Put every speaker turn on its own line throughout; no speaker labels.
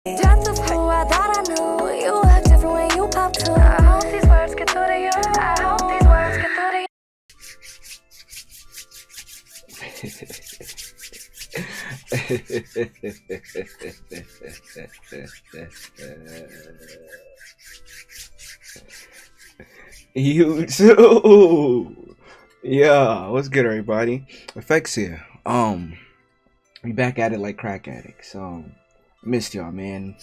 Just the fool, I thought I knew you act different when you pop too. I hope these words get through to you. I hope these words get through to you.
You too. Yeah, what's good, everybody? Aphectz here. We back at it like crack addicts. Missed y'all, man.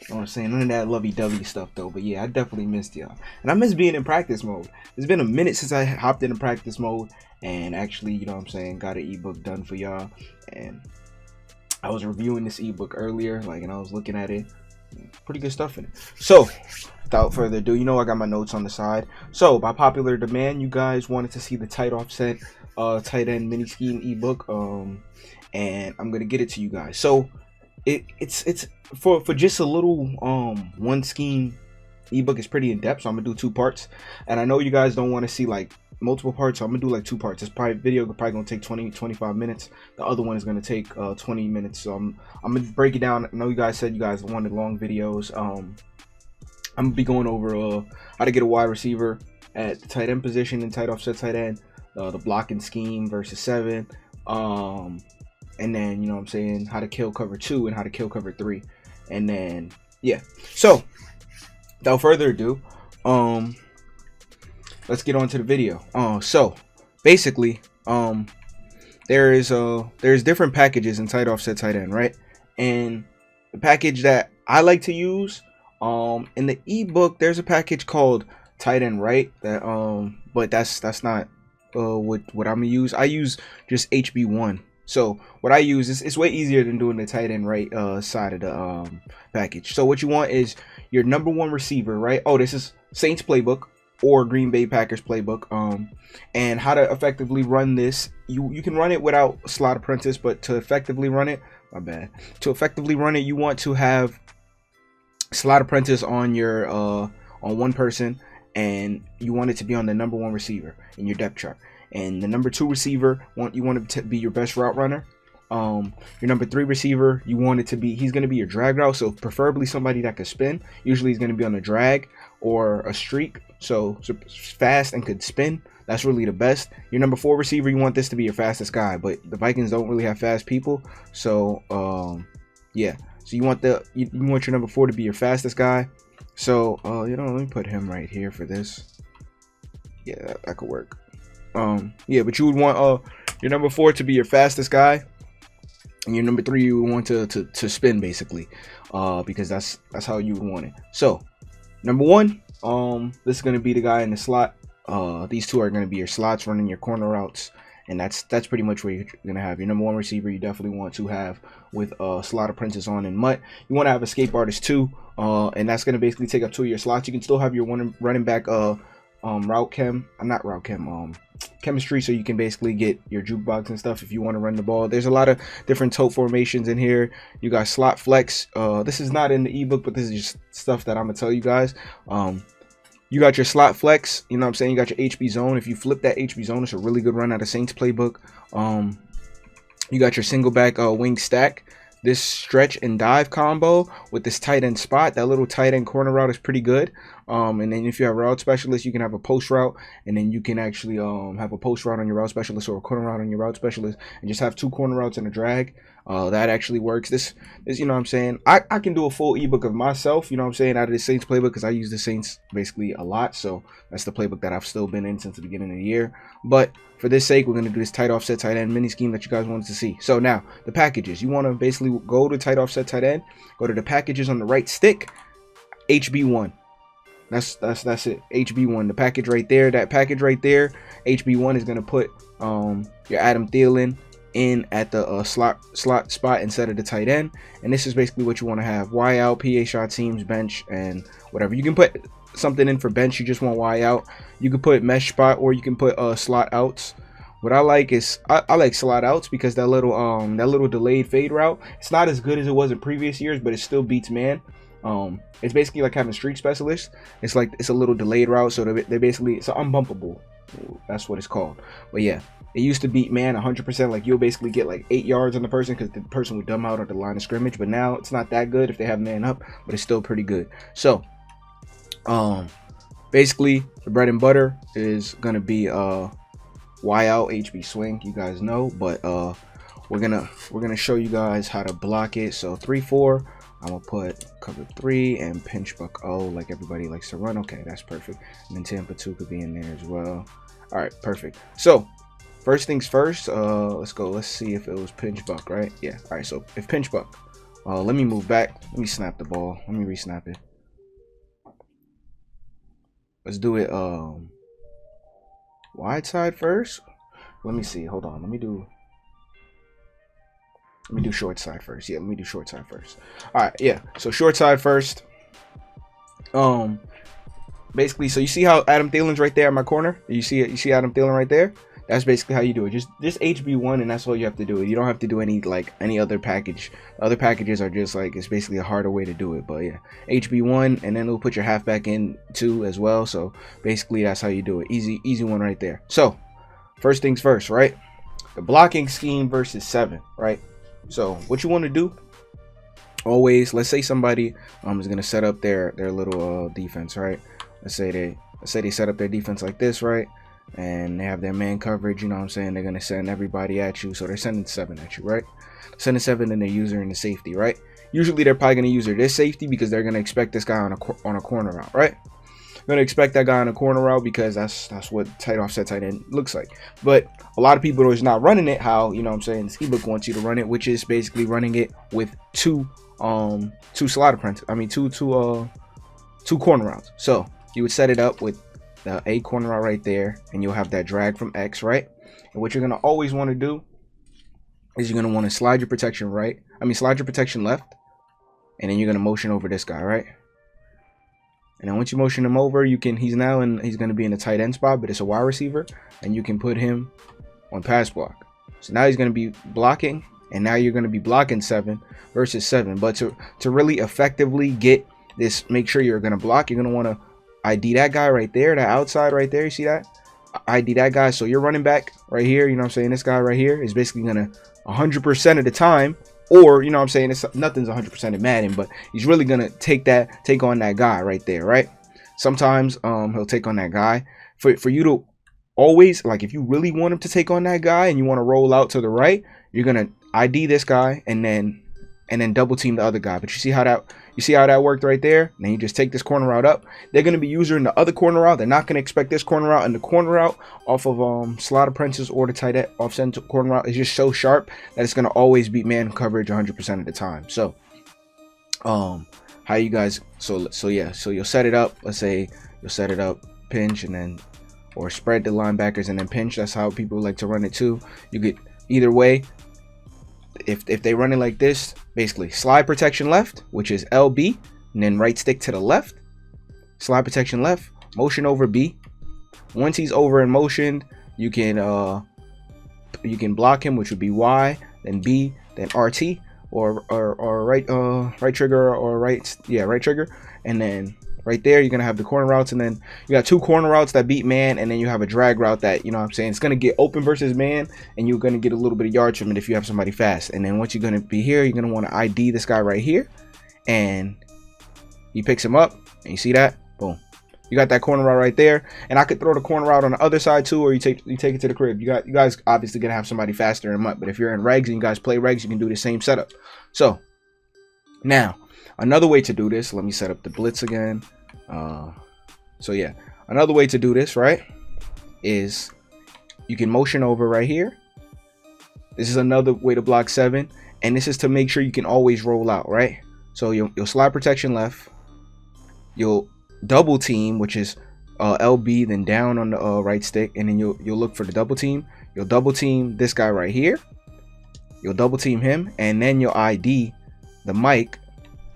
You know what I'm saying? None of that lovey-dovey stuff, though. But yeah, I definitely missed y'all. And I miss being in practice mode. It's been a minute since I hopped into practice mode and actually, you know what I'm saying, got an ebook done for y'all. And I was reviewing this ebook earlier, and I was looking at it. Pretty good stuff in it. So, without further ado, you know I got my notes on the side. So, by popular demand, you guys wanted to see the tight offset tight end mini scheme ebook. And I'm gonna get it to you guys. So it's for just a little one scheme ebook. Is pretty in depth, so I'm gonna do 2 parts. And I know you guys don't want to see like multiple parts, so I'm gonna do like 2 parts. This video probably gonna take 20-25 minutes. The other one is gonna take 20 minutes. So I'm gonna break it down. I know you guys said you guys wanted long videos. I'm gonna be going over how to get a wide receiver at the tight end position and tight offset tight end, the blocking scheme versus 7, and then, you know what I'm saying, how to kill cover 2 and how to kill cover 3. And then, yeah. So, without further ado, let's get on to the video. So, basically, there's different packages in tight offset tight end, right? And the package that I like to use, in the ebook, there's a package called tight end right, that but that's not what I'm gonna use. I use just HB1. So what I use is, it's way easier than doing the tight end right side of the package. So what you want is your number 1 receiver, right? Oh, this is Saints playbook or Green Bay Packers playbook. And how to effectively run this. You can run it without slot apprentice, but to effectively run it, to effectively run it, you want to have slot apprentice on your on one person, and you want it to be on the number 1 receiver in your depth chart. And the number 2 receiver, you want it to be your best route runner. Your number 3 receiver, you want it to be, he's going to be your drag route. So preferably somebody that could spin. Usually he's going to be on a drag or a streak. So fast and could spin. That's really the best. Your number 4 receiver, you want this to be your fastest guy. But the Vikings don't really have fast people. So, yeah. So you want you want your number 4 to be your fastest guy. So, let me put him right here for this. Yeah, that could work. Yeah, but you would want your number 4 to be your fastest guy, and your number 3 you would want to spin, basically, because that's how you would want it. So number 1, this is going to be the guy in the slot. These 2 are going to be your slots running your corner routes, and that's pretty much where you're going to have your number 1 receiver. You definitely want to have with slot apprentice on and mutt. You want to have escape artist too, and that's going to basically take up 2 of your slots. You can still have your one running back chemistry, so you can basically get your jukebox and stuff if you want to run the ball. There's a lot of different tote formations in here. You got slot flex. This is not in the ebook, but this is just stuff that I'm gonna tell you guys. You got your slot flex, you know what I'm saying? You got your HB zone. If you flip that HB zone, it's a really good run out of Saints playbook. You got your single back wing stack. This stretch and dive combo with this tight end spot, that little tight end corner route is pretty good. And then if you have a route specialist, you can have a post route, and then you can actually have a post route on your route specialist or a corner route on your route specialist, and just have 2 corner routes and a drag. That actually works. This is, you know what I'm saying, I can do a full ebook of myself, you know what I'm saying, out of the Saints playbook, because I use the Saints basically a lot. So that's the playbook that I've still been in since the beginning of the year. But for this sake, we're going to do this tight offset tight end mini scheme that you guys wanted to see. So now the packages, you want to basically go to tight offset tight end, go to the packages on the right stick, HB1. That's it. HB1, the package right there. That package right there, HB1, is going to put your Adam Thielen in at the slot spot instead of the tight end. And this is basically what you want to have: Y out, PA shot teams, bench, and whatever. You can put something in for bench. You just want Y out. You can put mesh spot, or you can put slot outs. What I like is I like slot outs, because that little delayed fade route, it's not as good as it was in previous years, but it still beats man. It's basically like having streak specialists. It's like, it's a little delayed route, so they basically, it's unbumpable. That's what it's called. But yeah, it used to beat man 100%. Like you'll basically get like 8 yards on the person because the person would dumb out at the line of scrimmage. But now it's not that good if they have man up, but it's still pretty good. So basically the bread and butter is gonna be Y out HB swing, you guys know, but we're gonna show you guys how to block it. So 3-4, I'm gonna put cover 3 and pinch buck O like everybody likes to run. Okay, that's perfect. And then Tampa 2 could be in there as well. All right, perfect. So first things first, let's go. Let's see if it was pinch buck, right? Yeah. All right, so if pinch buck, let me move back. Let me snap the ball. Let me re-snap it. Let's do it wide side first. Let me see. Hold on. Let me do short side first. Yeah, let me do short side first. All right, yeah. So short side first. Basically, so you see how Adam Thielen's right there in my corner? You see it? You see Adam Thielen right there? That's basically how you do it. Just HB1, and that's all you have to do. You don't have to do any other package. Other packages are just like, it's basically a harder way to do it. But yeah, HB1, and then it'll put your halfback in too as well. So basically, that's how you do it. Easy one right there. So first things first, right? The blocking scheme versus 7, right? So what you want to do? Always, let's say somebody is gonna set up their little defense, right? Let's say they set up their defense like this, right? And they have their man coverage, you know what I'm saying? They're gonna send everybody at you, so they're sending 7 at you, right? Sending 7 and their user in the safety, right? Usually they're probably gonna use this safety because they're gonna expect this guy on a corner route, right? They're gonna expect that guy on a corner route because that's what tight offset tight end looks like. But a lot of people are just not running it how, you know what I'm saying, this ebook wants you to run it, which is basically running it with two slider prints. I mean two corner routes. So you would set it up with the A corner route right there, and you'll have that drag from X, right? And what you're gonna always want to do is you're gonna want to slide your protection slide your protection left, and then you're gonna motion over this guy, right? And then once you motion him over, he's gonna be in the tight end spot, but it's a wide receiver, and you can put him on pass block. So now he's gonna be blocking, and now you're gonna be blocking 7 versus 7. But to really effectively get this, make sure you're gonna block, you're gonna want to ID that guy right there, that outside right there. You see that? ID that guy. So you're running back right here. You know what I'm saying? This guy right here is basically gonna 100% of the time, or you know what I'm saying? Nothing's 100% in Madden, but he's really gonna take on that guy right there, right? Sometimes he'll take on that guy. For you to always, like, if you really want him to take on that guy and you want to roll out to the right, you're gonna ID this guy and then double team the other guy. But you see how that worked right there? And then you just take this corner route up. They're going to be using the other corner route. They're not going to expect this corner route, and the corner route off of slot apprentice or the tight end offset corner route is just so sharp that it's going to always beat man coverage 100% of the time. So how you guys, so you'll set it up. Let's say you'll set it up, pinch, and then, or spread the linebackers and then pinch. That's how people like to run it too. You get either way. If they run it like this, basically slide protection left, which is LB, and then right stick to the left, slide protection left, motion over B. Once he's over and motioned, you can block him, which would be Y, then B, then RT, or right trigger, or right trigger, and then right there you're gonna have the corner routes, and then you got 2 corner routes that beat man, and then you have a drag route that, you know what I'm saying, it's gonna get open versus man, and you're gonna get a little bit of yards from it if you have somebody fast. And then once you're gonna be here, you're gonna want to ID this guy right here, and he picks him up, and you see that, boom, you got that corner route right there. And I could throw the corner route on the other side too, or you take it to the crib. You guys obviously gonna have somebody faster than him, but if you're in regs and you guys play regs, you can do the same setup. So now another way to do this, let me set up the blitz again. So yeah, another way to do this, right, is you can motion over right here. This is another way to block 7, and this is to make sure you can always roll out, right? So you'll slide protection left, you'll double team, which is LB, then down on the right stick, and then you'll look for the double team. You'll double team this guy right here, you'll double team him, and then you'll ID the mic.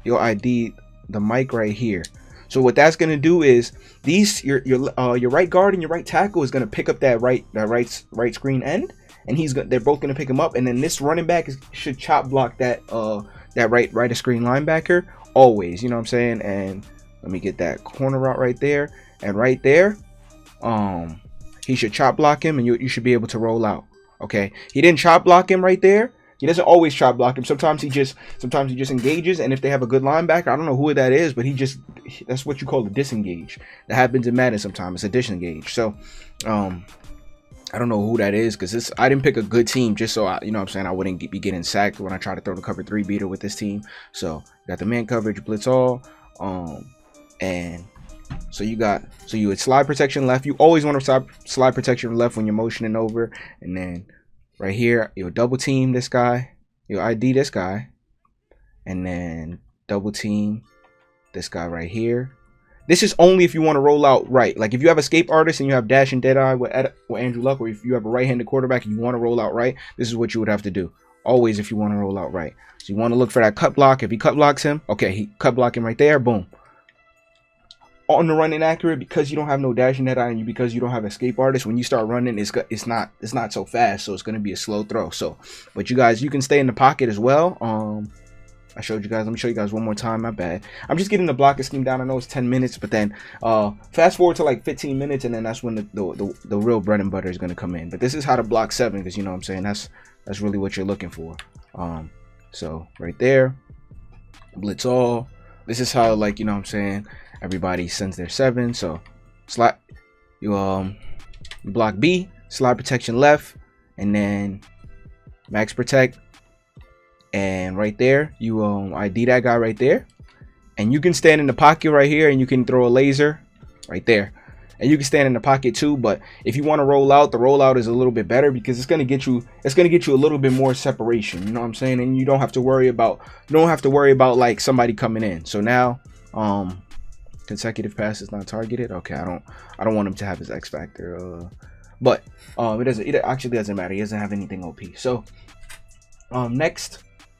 You'll ID the mic right here. So what that's gonna do is your right guard and your right tackle is gonna pick up that right screen end, and they're both gonna pick him up, and then this running back should chop block that right of screen linebacker always. You know what I'm saying? And let me get that corner route right there, and right there, he should chop block him, and you should be able to roll out. Okay, he didn't chop block him right there. He doesn't always chop block him. Sometimes he just engages, and if they have a good linebacker, I don't know who that is, but that's what you call a disengage. That happens in Madden sometimes. It's a disengage. So I don't know who that is, because I didn't pick a good team just so I wouldn't be getting sacked when I try to throw the cover 3 beater with this team. So you got the man coverage, blitz all, and so you would slide protection left. You always want to slide protection left when you're motioning over, and then right here you'll double team this guy, you'll ID this guy, and then double team this guy right here. This is only if you want to roll out right. Like if you have escape artist and you have dash and dead eye with Andrew Luck, or if you have a right-handed quarterback and you want to roll out right, this is what you would have to do. Always if you want to roll out right. So you want to look for that cut block. If he cut blocks him, okay, he cut block him right there, boom. On the run inaccurate, because you don't have no dash and dead eye, and because you don't have escape artist, when you start running, it's not so fast, so it's going to be a slow throw. So, but you guys, you can stay in the pocket as well. I showed you guys. Let me show you guys one more time. My bad. I'm just getting the blocking scheme down. I know it's 10 minutes, but then fast forward to like 15 minutes, and then that's when the real bread and butter is going to come in. But this is how to block 7, because you know what I'm saying, that's really what you're looking for. So right there, blitz all. This is how, like, you know what I'm saying, everybody sends their 7. So slide, you block B, slide protection left, and then max protect. And right there, you ID that guy right there, and you can stand in the pocket right here, and you can throw a laser right there, and you can stand in the pocket too. But if you want to roll out, the rollout is a little bit better, because it's gonna get you a little bit more separation. You know what I'm saying? And you don't have to worry about like somebody coming in. So now, consecutive passes not targeted. Okay, I don't want him to have his X factor. But it actually doesn't matter. He doesn't have anything OP. So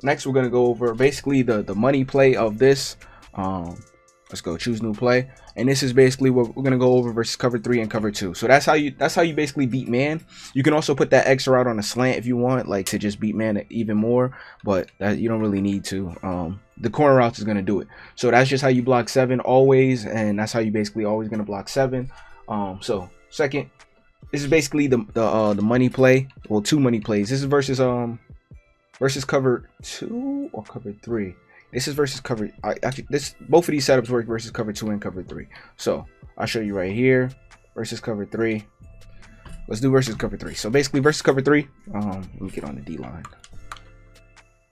Next, we're going to go over basically the money play of this. Let's go choose new play. And this is basically what we're going to go over versus cover 3 and cover 2. So that's how you basically beat man. You can also put that X route on a slant if you want, like, to just beat man even more. But that you don't really need to. The corner routes is going to do it. So that's just how you block 7 always. And that's how you basically always going to block 7. So second, this is basically the money play. Well, 2 money plays. This is versus cover 2 or cover 3. This is versus cover. Both of these setups work versus cover 2 and cover 3. So I'll show you right here versus cover 3. Let's do versus cover 3. So basically versus cover 3. Let me get on the D line.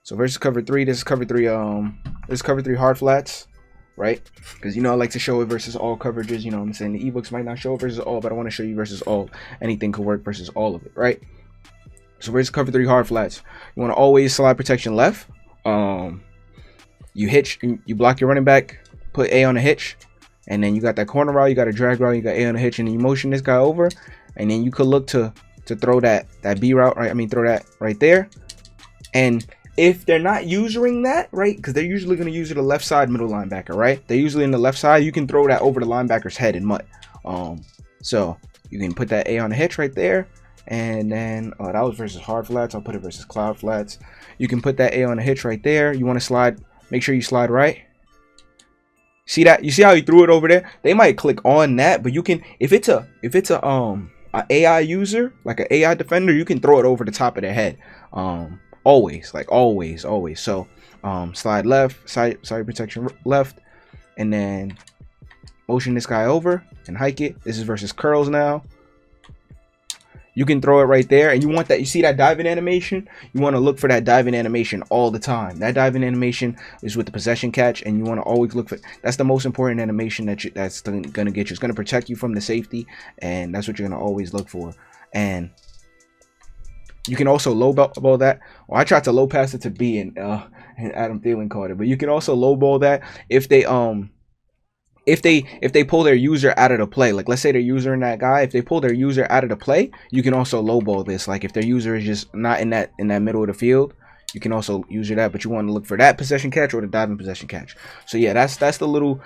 So versus cover 3. This is cover 3. This is cover 3 hard flats, right? Because I like to show it versus all coverages. You know what I'm saying? The ebooks might not show it versus all, but I want to show you versus all. Anything could work versus all of it, right? So versus cover 3 hard flats, you want to always slide protection left. You hitch, you block your running back, put A on a hitch, and then you got that corner route, you got a drag route, you got A on a hitch, and then you motion this guy over, and then you could look to throw that B route, right? I mean, throw that right there. And if they're not using that, right, because they're usually going to use it the left side middle linebacker, right? They're usually in the left side. You can throw that over the linebacker's head and mutt. So you can put that A on a hitch right there. And then that was versus hard flats. I'll put it versus cloud flats. You can put that A on a hitch right there. You want to slide, make sure you slide right. See that? You see how he threw it over there? They might click on that, but you can, if it's a AI user, like an AI defender, you can throw it over the top of their head. Always. So slide left, side protection left, and then motion this guy over and hike it. This is versus curls now. You can throw it right there, and you want that. You see that diving animation? You want to look for that diving animation all the time. That diving animation is with the possession catch, and you want to always look for. That's the most important animation that's going to get you. It's going to protect you from the safety, and that's what you're going to always look for. And you can also low ball that. Well, I tried to low pass it to B, and Adam Thielen caught it. But you can also low ball that if they if they pull their user out of the play. Like, let's say they're using that guy. If they pull their user out of the play, you can also lowball this. Like, if their user is just not in that middle of the field, you can also use that. But you want to look for that possession catch or the diving possession catch. So yeah, that's the little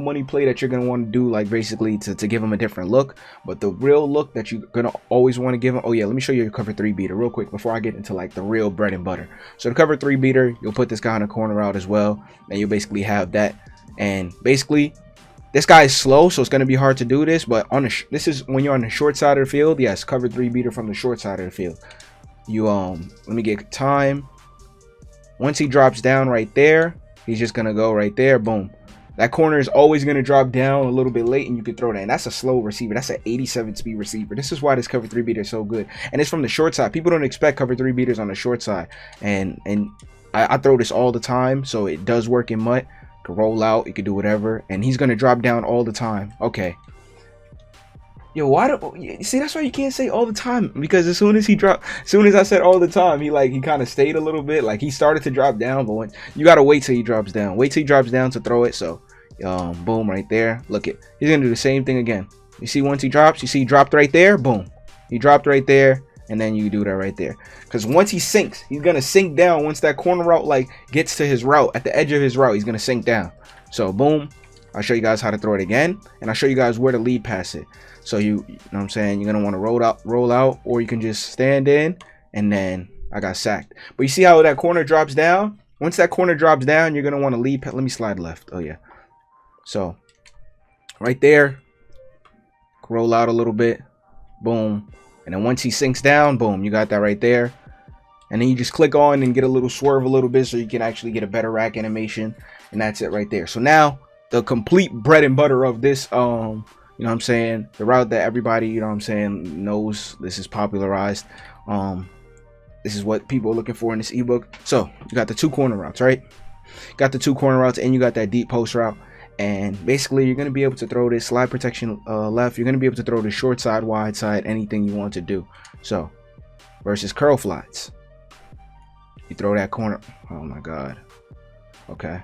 money play that you're gonna want to do, like, basically to give them a different look. But the real look that you're gonna always want to give them. Oh yeah, let me show you your cover 3 beater real quick before I get into like the real bread and butter. So the cover 3 beater, you'll put this guy in a corner out as well, and you'll basically have that. And basically, This guy is slow, so it's going to be hard to do this. But on the this is when you're on the short side of the field. Yes, cover 3 beater from the short side of the field. You let me get time. Once he drops down right there, he's just going to go right there. Boom. That corner is always going to drop down a little bit late, and you can throw that. And that's a slow receiver. That's an 87 speed receiver. This is why this cover 3 beater is so good. And it's from the short side. People don't expect cover 3 beaters on the short side. And I throw this all the time, so it does work in MUT. You can roll out, you can do whatever, and he's going to drop down all the time. Okay. Yo, why do you see? That's why you can't say all the time, because as soon as I said all the time, he kind of stayed a little bit. Like, he started to drop down, but you gotta wait till he drops down. Wait till he drops down to throw it. So, boom, right there. Look it. He's gonna do the same thing again. You see, once he drops, you see he dropped right there. Boom, he dropped right there, and then you do that right there. Because once he sinks, he's gonna sink down. Once that corner route like gets to his route, at the edge of his route, he's gonna sink down. So, boom. I'll show you guys how to throw it again, and I'll show you guys where to lead pass it. So you know what I'm saying, you're gonna want to roll out, or you can just stand in, and then I got sacked. But you see how that corner drops down? Once that corner drops down, you're gonna want to lead. Let me slide left. Oh yeah. So right there, roll out a little bit, boom, and then once he sinks down, boom, you got that right there. And then you just click on and get a little swerve a little bit, so you can actually get a better rack animation, and that's it right there. So now the complete bread and butter of this, you know what I'm saying, the route that everybody, you know what I'm saying, knows. This is popularized. This is what people are looking for in this ebook. So you got the 2 corner routes, right? Got the 2 corner routes, and you got that deep post route. And basically, you're going to be able to throw this slide protection left. You're going to be able to throw the short side, wide side, anything you want to do. So versus curl flats, you throw that corner. Oh my God. Okay.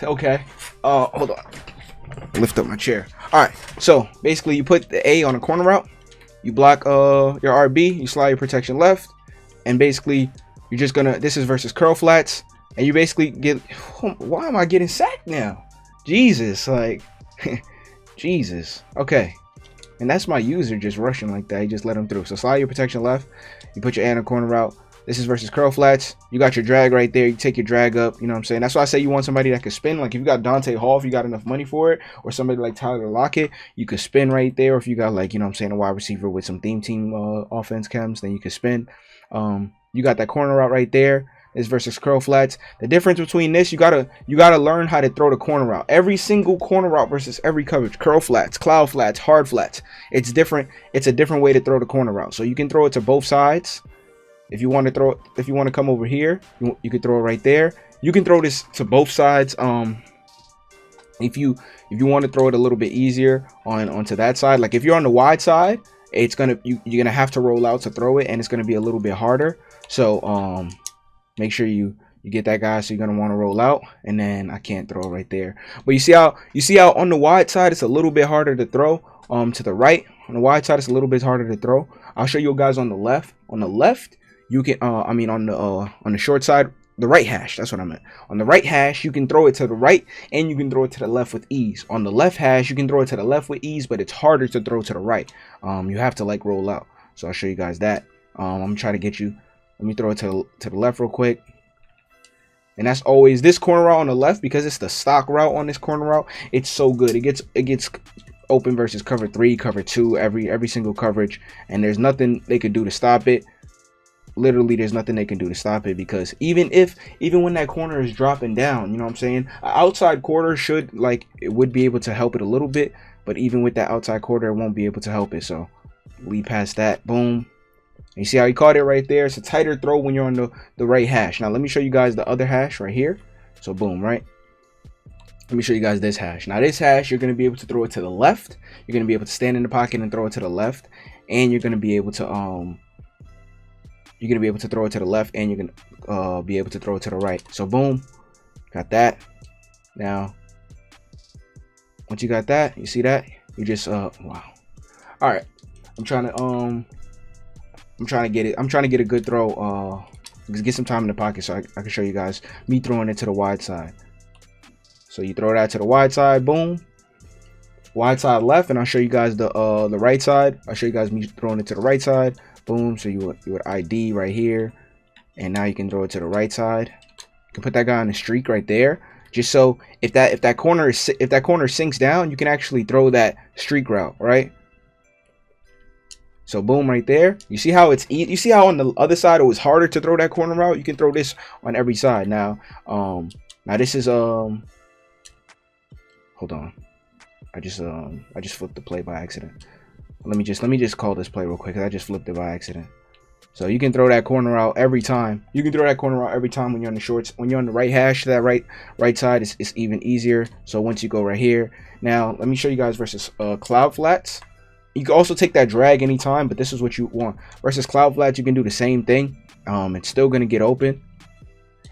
Okay. Hold on. Lift up my chair. All right. So basically, you put the A on a corner route. You block your RB. You slide your protection left, and basically, you're just gonna. This is versus curl flats, and you basically get. Why am I getting sacked now? Jesus, like, Jesus. Okay. And that's my user just rushing like that. He just let him through. So slide your protection left. You put your A on a corner route. This is versus curl flats. You got your drag right there. You take your drag up. You know what I'm saying? That's why I say you want somebody that could spin. Like if you got Dante Hall, if you got enough money for it, or somebody like Tyler Lockett, you could spin right there. Or if you got like, you know what I'm saying, a wide receiver with some theme team offense chems, then you could spin. You got that corner route right there. This versus curl flats. The difference between this, you gotta learn how to throw the corner route. Every single corner route versus every coverage. Curl flats, cloud flats, hard flats. It's different. It's a different way to throw the corner route. So you can throw it to both sides. If you want to throw it, if you want to come over here, you can throw it right there. You can throw this to both sides. If you want to throw it a little bit easier onto that side, like if you're on the wide side, it's gonna you're gonna have to roll out to throw it, and it's gonna be a little bit harder. So make sure you get that guy. So you're gonna want to roll out, and then I can't throw it right there. But you see how on the wide side it's a little bit harder to throw. To the right on the wide side it's a little bit harder to throw. I'll show you guys on the left. On the left, you can I mean on the short side, the right hash, that's what I meant. On the right hash, you can throw it to the right, and you can throw it to the left with ease. On the left hash, you can throw it to the left with ease, but it's harder to throw to the right. You have to like roll out. So I'll show you guys that. I'm gonna try to get you. Let me throw it to the left real quick. And that's always this corner route on the left, because it's the stock route on this corner route. It's so good. It gets open versus cover 3, cover 2, every single coverage, and there's nothing they could do to stop it. Literally, there's nothing they can do to stop it, because even when that corner is dropping down, you know what I'm saying, outside quarter should, like, it would be able to help it a little bit, but even with that outside quarter, it won't be able to help it. So lead past that, boom. You see how he caught it right there? It's a tighter throw when you're on the right hash. Now let me show you guys the other hash right here. So boom, right? Let me show you guys this hash. Now this hash, you're going to be able to throw it to the left. You're going to be able to stand in the pocket and throw it to the left, and you're going to be able to throw it to the left, and you're going to be able to throw it to the right. So boom, got that. Now once you got that, you see that, you just wow. All right, I'm trying to get it. I'm trying to get a good throw. Get some time in the pocket so I can show you guys me throwing it to the wide side. So you throw that to the wide side, boom. Wide side left, and I'll show you guys the right side. I'll show you guys me throwing it to the right side, boom. So you would ID right here, and now you can throw it to the right side. You can put that guy on the streak right there. just so if that corner sinks down, you can actually throw that streak route, right? So boom, right there. You see how it's you see how on the other side it was harder to throw that corner route? You can throw this on every side. Now this is hold on. I just flipped the play by accident. Let me just call this play real quick, because I just flipped it by accident. So you can throw that corner out every time. You can throw that corner out every time when you're on the shorts. When you're on the right hash to that right side, it's even easier. So once you go right here. Now, let me show you guys versus cloud flats. You can also take that drag anytime, but this is what you want. Versus cloud flats, you can do the same thing. It's still going to get open.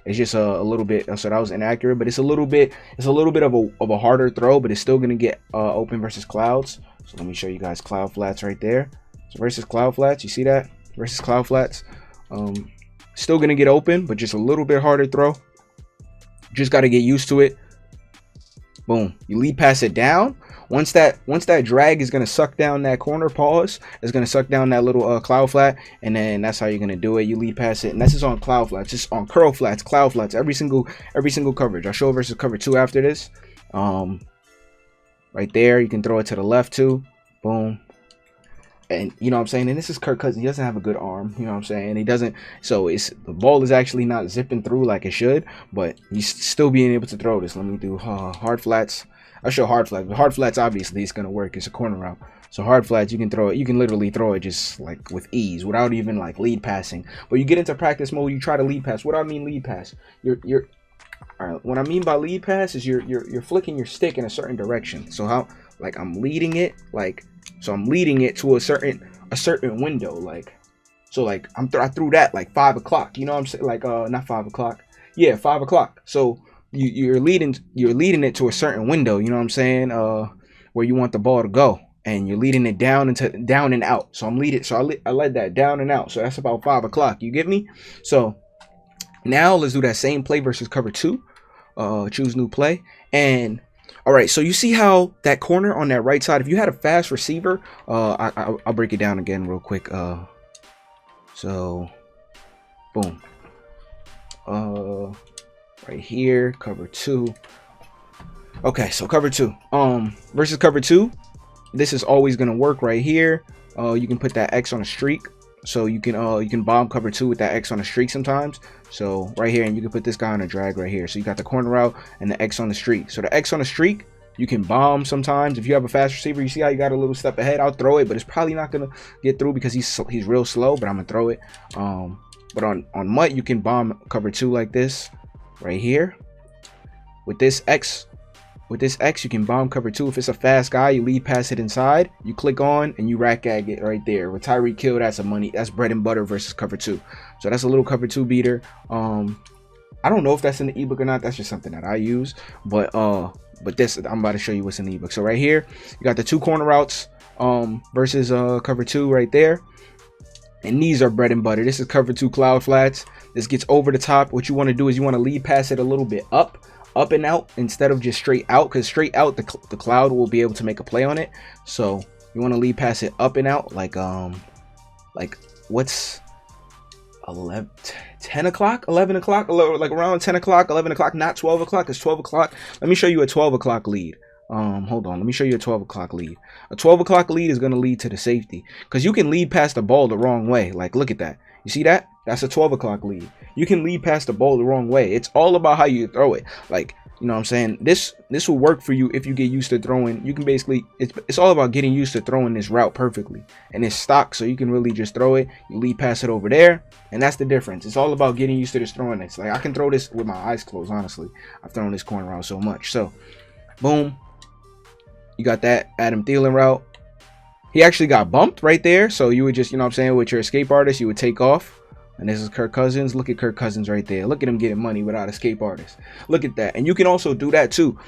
It's just a little bit, so that was inaccurate, but it's a little bit of a harder throw, but it's still going to get open versus clouds. So let me show you guys cloud flats right there. So versus cloud flats, you see that? Versus cloud flats, still gonna get open, but just a little bit harder throw. Just got to get used to it. Boom, you lead pass it down. Once that drag is gonna suck down that corner, pause, it's gonna suck down that little cloud flat, and then that's how you're gonna do it. You lead pass it, and this is on cloud flats, just on curl flats, cloud flats, every single coverage. I'll show versus cover 2 after this. Right there, you can throw it to the left too. Boom. And you know what I'm saying, and this is Kirk Cousins. He doesn't have a good arm, you know what I'm saying. He doesn't, so the ball is actually not zipping through like it should, but he's still being able to throw this. Let me do hard flats. I'll show hard flats, but hard flats obviously it's gonna work. It's a corner route, so hard flats you can throw it. You can literally throw it just like with ease without even like lead passing. But you get into practice mode, you try to lead pass. What do I mean lead pass? You're all right. What I mean by lead pass is you're flicking your stick in a certain direction. So how, like, I'm leading it, like. So I'm leading it to a certain window, like, so like I threw that like 5 o'clock, you know what I'm saying, like not 5 o'clock, yeah, 5 o'clock. So you're leading it to a certain window, you know what I'm saying, where you want the ball to go, and you're leading it down and out. So I'm leading, so I led that down and out. So that's about 5 o'clock. You get me? So now let's do that same play versus cover 2. Choose new play. And all right, so you see how that corner on that right side, if you had a fast receiver, I'll break it down again real quick. So boom, right here, cover 2. Okay, so cover 2 versus cover 2, this is always gonna work right here. You can put that X on a streak, so you can bomb cover 2 with that X on a streak sometimes. So right here, and you can put this guy on a drag right here. So you got the corner route and the X on the streak. So the X on the streak, you can bomb sometimes. If you have a fast receiver, you see how you got a little step ahead, I'll throw it, but it's probably not gonna get through because he's real slow, but I'm gonna throw it. But on Mutt, you can bomb cover 2 like this right here. With this X, you can bomb cover 2. If it's a fast guy, you lead pass it inside, you click on, and you rack gag it right there. With Tyreek Hill, that's bread and butter versus cover 2. So that's a little cover 2 beater. I don't know if that's in the ebook or not. That's just something that I use. But this, I'm about to show you what's in the ebook. So right here, you got the 2 corner routes versus cover 2 right there. And these are bread and butter. This is cover 2 cloud flats. This gets over the top. What you want to do is you want to lead pass it a little bit up and out instead of just straight out, because straight out the cloud will be able to make a play on it. So you want to lead pass it up and out, like what's 10 o'clock, 11 o'clock, like around 10 o'clock, 11 o'clock, not 12 o'clock. It's 12 o'clock. Let me show you a 12 o'clock lead. Hold on, let me show you a 12 o'clock lead. A 12 o'clock lead is going to lead to the safety, because you can lead past the ball the wrong way. Like, look at that. You see that? That's a 12 o'clock lead. You can lead past the ball the wrong way. It's all about how you throw it. Like, you know what I'm saying? This will work for you if you get used to throwing. You can basically, it's all about getting used to throwing this route perfectly. And it's stock, so you can really just throw it. You lead pass it over there, and that's the difference. It's all about getting used to this throwing. It's like I can throw this with my eyes closed, honestly. I've thrown this corner route so much. So, boom. You got that Adam Thielen route. He actually got bumped right there. So you would just, you know what I'm saying, with your escape artist, you would take off. And this is Kirk Cousins. Look at Kirk Cousins right there. Look at him getting money without escape artist. Look at that. And you can also do that too.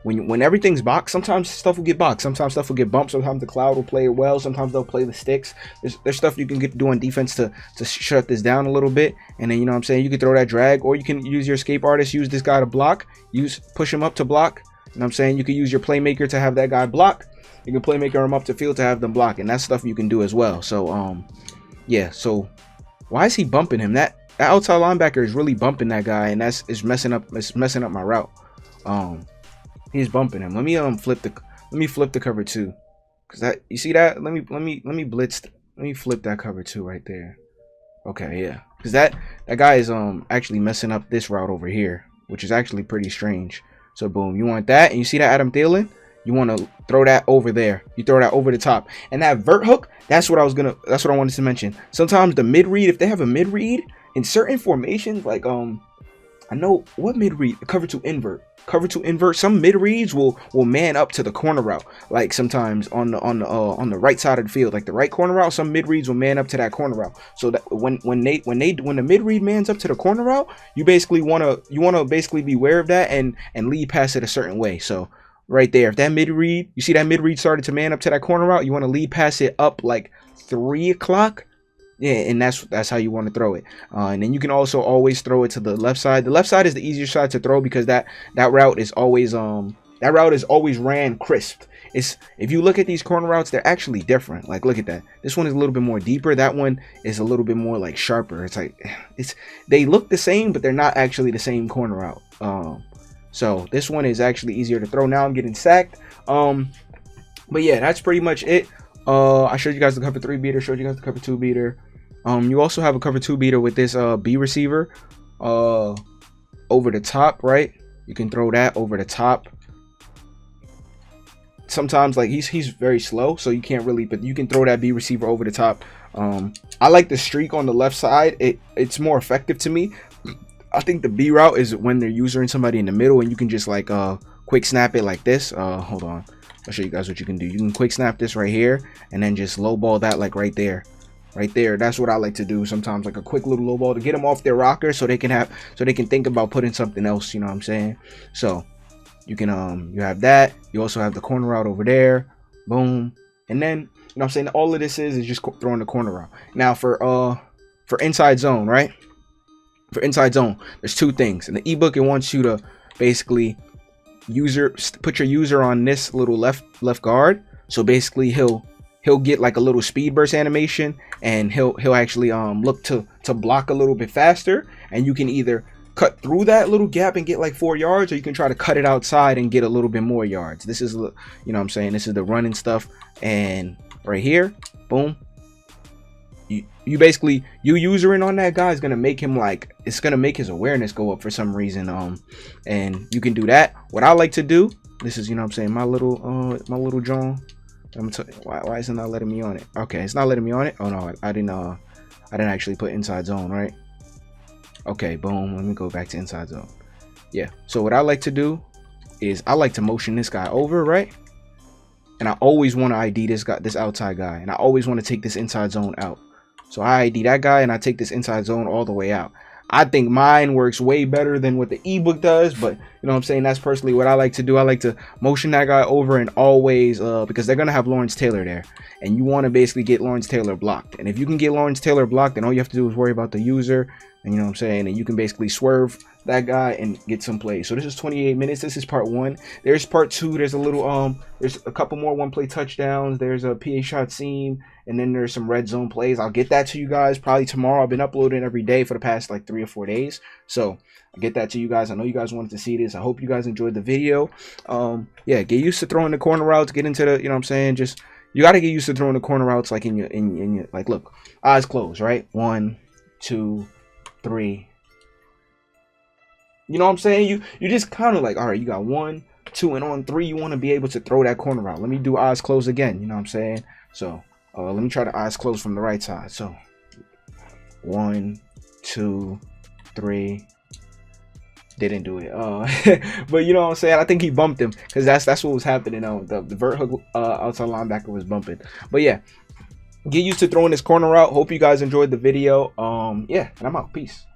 When everything's boxed, sometimes stuff will get boxed. Sometimes stuff will get bumped. Sometimes the cloud will play it well. Sometimes they'll play the sticks. There's stuff you can do on defense to shut this down a little bit. And then, you know what I'm saying, you can throw that drag, or you can use your escape artist, use this guy to block, push him up to block. You know what I'm saying? You can use your playmaker to have that guy block. You can playmaker him up to field to have them block. And that's stuff you can do as well. So, yeah. So, why is he bumping him? That that outside linebacker is really bumping that guy, and it's messing up my route. He's bumping him. Let me flip the cover 2, cause that, you see that? Let me blitz. Let me flip that cover 2 right there. Okay, yeah, cause that guy is actually messing up this route over here, which is actually pretty strange. So boom, you want that, and you see that Adam Thielen? You want to throw that over there. You throw that over the top, and that vert hook. That's what I wanted to mention. Sometimes the mid read, if they have a mid read in certain formations, like I know what mid read, cover 2 invert. Some mid reads will man up to the corner route. Like sometimes on the right side of the field, like the right corner route, some mid reads will man up to that corner route. So that when the mid read mans up to the corner route, you basically wanna basically be aware of that and lead past it a certain way. So right there, if that mid read, you see that mid read started to man up to that corner route, you want to lead past it up like 3 o'clock. Yeah, and that's how you want to throw it. And then you can also always throw it to the left side. The left side is the easier side to throw because that route is always ran crisp. If you look at these corner routes, they're actually different. Like look at that. This one is a little bit more deeper. That one is a little bit more like sharper. It's like they look the same, but they're not actually the same corner route. So this one is actually easier to throw. Now I'm getting sacked. But yeah, that's pretty much it. I showed you guys the cover 3 beater, showed you guys the cover 2 beater. You also have a cover 2 beater with this B receiver over the top, right? You can throw that over the top. Sometimes like he's very slow, so you can't really, but you can throw that B receiver over the top. I like the streak on the left side. It's more effective to me. I think the B route is when they're using somebody in the middle, and you can just like quick snap it like this. Hold on, I'll show you guys what you can do. You can quick snap this right here, and then just low ball that like right there. That's what I like to do sometimes, like a quick little low ball to get them off their rocker, so they can think about putting something else. You know what I'm saying? So you can you have that. You also have the corner route over there. Boom, and then you know what I'm saying. All of this is just throwing the corner route. Now for inside zone, right? For inside zone, there's 2 things. In the ebook, it wants you to basically put your user on this little left guard. So basically he'll get like a little speed burst animation, and he'll actually look to block a little bit faster, and you can either cut through that little gap and get like 4 yards, or you can try to cut it outside and get a little bit more yards. This is, you know what I'm saying, this is the running stuff. And right here, boom, you basically, you usering on that guy is gonna make him like, it's gonna make his awareness go up for some reason. And you can do that. What I like to do, this is, you know what I'm saying, my little John. I'm gonna tell you, why isn't that letting me on it? Okay, it's not letting me on it. Oh no, I didn't actually put inside zone, right? Okay, boom. Let me go back to inside zone. Yeah. So what I like to do is I like to motion this guy over, right? And I always want to ID this outside guy, and I always want to take this inside zone out. So I ID that guy, and I take this inside zone all the way out. I think mine works way better than what the ebook does, but you know what I'm saying, that's personally what I like to do. I like to motion that guy over, and always because they're gonna have Lawrence Taylor there, and you want to basically get Lawrence Taylor blocked. And if you can get Lawrence Taylor blocked, then all you have to do is worry about the user, and you know what I'm saying, and you can basically swerve that guy and get some plays. So this is 28 minutes. This is part 1. There's part 2. There's a little there's a couple more 1-play touchdowns. There's a PA shot seam, and then there's some red zone plays. I'll get that to you guys probably tomorrow. I've been uploading every day for the past like 3 or 4 days, so I'll get that to you guys. I know you guys wanted to see this. I hope you guys enjoyed the video. Yeah, get used to throwing the corner routes. Get into the, you know what I'm saying, just you got to get used to throwing the corner routes like in your like, look, eyes closed, right? 1, 2, 3. You know what I'm saying? You just kind of like, all right, you got 1, 2, and on 3, you want to be able to throw that corner route. Let me do eyes closed again. You know what I'm saying? So let me try the eyes closed from the right side. So 1, 2, 3. Didn't do it. But you know what I'm saying? I think he bumped him because that's what was happening. The vert hook outside linebacker was bumping. But yeah, get used to throwing this corner route. Hope you guys enjoyed the video. Yeah, and I'm out. Peace.